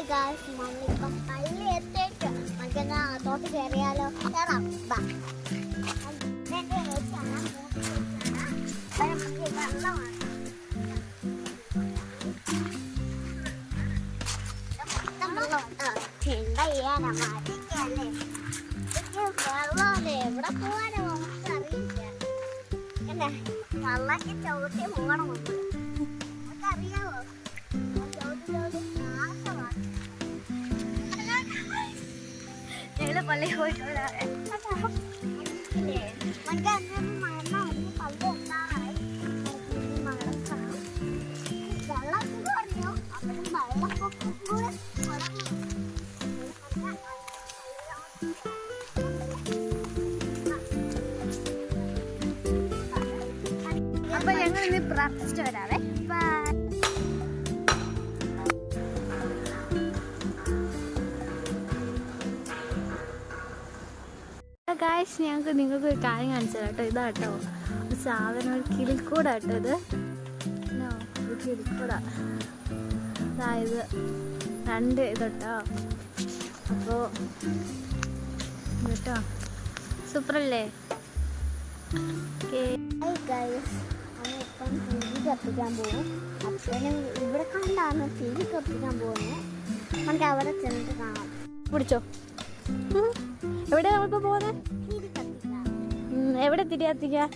നമ്മളിപ്പം പള്ളി എത്തിയിട്ട് നമുക്കെന്നാ തോട്ട് കയറിയാലോ? കയറാം. വെള്ളമാണ്. എന്താ ചെയ്യാനാ മടിക്കല്ലേ? വെള്ളമല്ലേ എവിടെ പോവാനോ നമുക്കറിയില്ല. അല്ലേ വള്ളಕ್ಕೆ ചവിട്ടി പോകണം. നമുക്കറിയാവോ? ഞങ്ങള് പള്ളിയിൽ പോയിട്ടുള്ള അപ്പൊ ഞങ്ങൾ ഇന്ന് പ്രാർത്ഥിച്ചിട്ട് വരാവേ. ഗായ്സ്, ഞങ്ങൾക്ക് നിങ്ങൾക്ക് ഒരു കാര്യം കാണിച്ചു തരാം കേട്ടോ. ഇതാട്ടോ ഒരു സാധനം, ഒരു കിളിക്കൂടാട്ടോ ഇത്. ഒരു കിളിക്കൂടാ. അതായത് 2 ഇതട്ടോ. അപ്പോൾ കേട്ടോ സൂപ്പറല്ലേ? ഇപ്പം തിരി കത്തിക്കാൻ പോകും. അച്ഛനും ഇവിടെ കണ്ടാണ് തിരി കത്തിക്കാൻ പോകുന്നത്. നമുക്ക് അവിടെ ചെന്നിട്ട് കാണാം. പിടിച്ചോ. എവിടെ നമ്മളിപ്പോൾ പോകുന്നത്? എവിടെ തിരി കത്തിക്കാം?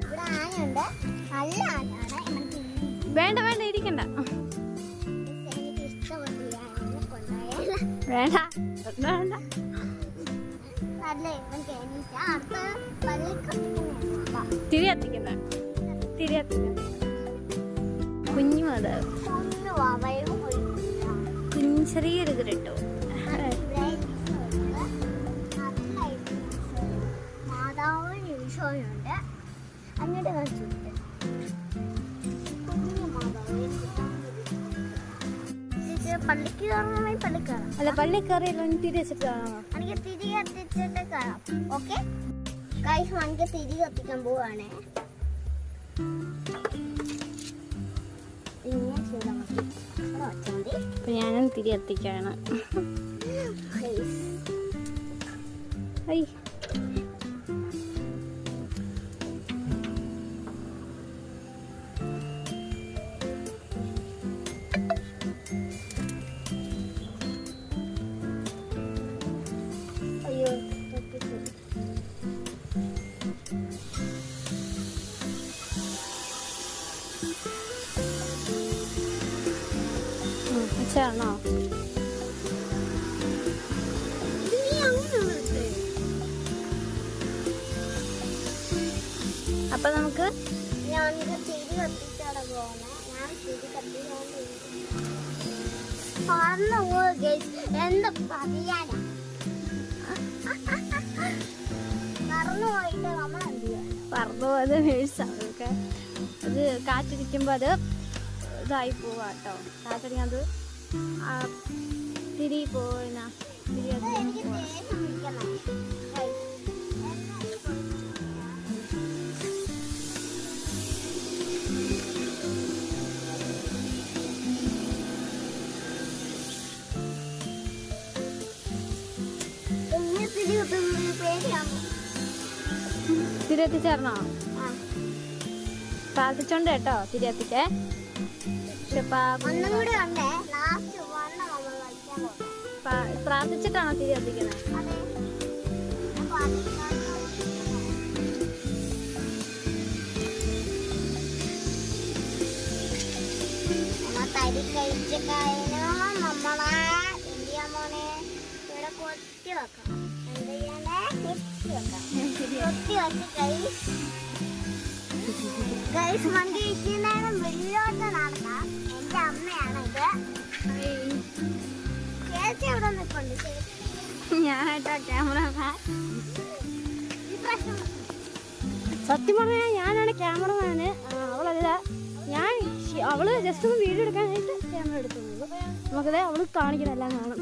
ഇവിടെ ആനയുണ്ട്. നല്ല ആനയാണ്. വേണ്ട വേണ്ട, ഇരിക്കണ്ട. വേണ്ട വേണ്ട. തിരി കത്തിക്കണ്ട. തിരി കത്തിക്കണ്ട. കുഞ്ഞു മാതാവ്, കുഞ്ഞു ചെറിയൊരു കിട്ടോ. മാതാവിന് ഈശോയുണ്ട്. അങ്ങോട്ട് കളിച്ചിട്ട് കുഞ്ഞു മാതാവ് പള്ളിക്ക് കയറണമെങ്കിൽ പള്ളി കയറാം. അല്ല, പള്ളി കയറിയല്ലോ. തിരി വെച്ചിട്ട് കാണാമോ? എനിക്ക് തിരി കത്തിച്ചിട്ട് കാണാം. ഓക്കെ ഗൈസ്, നമുക്ക് തിരി കത്തിക്കാൻ പോവാണേ. അപ്പൊ ഞാനും തിരി കത്തിക്കാണ്. ാണോ? അപ്പൊ നമുക്ക് തിരി കത്തിച്ചാണ് പോകുന്നത്. ഞാൻ തിരി കത്തിക്കാൻ എന്താ പറയാനാ? പറന്നു പോയിട്ട് നമ്മൾ എന്ത് ചെയ്യാം? പറന്നു പോയത് മേഴ്സാണ്. അത് കാറ്റിരിക്കുമ്പോൾ അത് ഇതായി പോവാ കേട്ടോ. കാറ്റടിക്കാൻ അത് തിരി പോയിന തിരി തിരി എത്തിച്ചേർന്നോ? പ്രാർത്ഥിച്ചോണ്ട് കേട്ടോ തിരി എത്തിച്ചേ. പ്രാർത്ഥിച്ചിട്ടാണോ തിരി കത്തിക്കുന്നത്? തരി കഴിച്ച കായനോ നമ്മളെ ഇന്ത്യ മോനെ ഇവിടെ കൊത്തി വെക്കണം. എന്ത് ചെയ്യണ്ടേ? കൊത്തി വെച്ച് ഗൈസ് വണ്ടി ഇരിക്കുന്നതിനും വെളിയോട്ട് നടക്കാം. എന്റെ അമ്മയാണ് ഇത്. ചേച്ചി ഇവിടെ നിൽക്കുന്നുണ്ട്. ഞാനായിട്ടാ ക്യാമറമാൻ. സത്യം പറഞ്ഞാൽ ഞാനാണ് ക്യാമറമാന്. അവളല്ല, അവള് ജസ്റ്റ് ഒന്ന് വീഡിയോ എടുക്കാനായിട്ട് ക്യാമറ എടുക്കുന്നത്. നമുക്കത് അവള് കാണിക്കണെല്ലാം കാണും.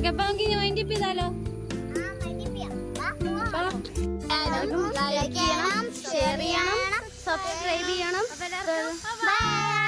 ഓക്കെ, അപ്പൊ നമുക്ക് ഇനി വൈൻഡ് അപ്പ് ചെയ്താലോ? ലൈക്ക് ചെയ്യണം, ഷെയർ ചെയ്യണം, സബ്സ്ക്രൈബ് ചെയ്യണം. ബൈ.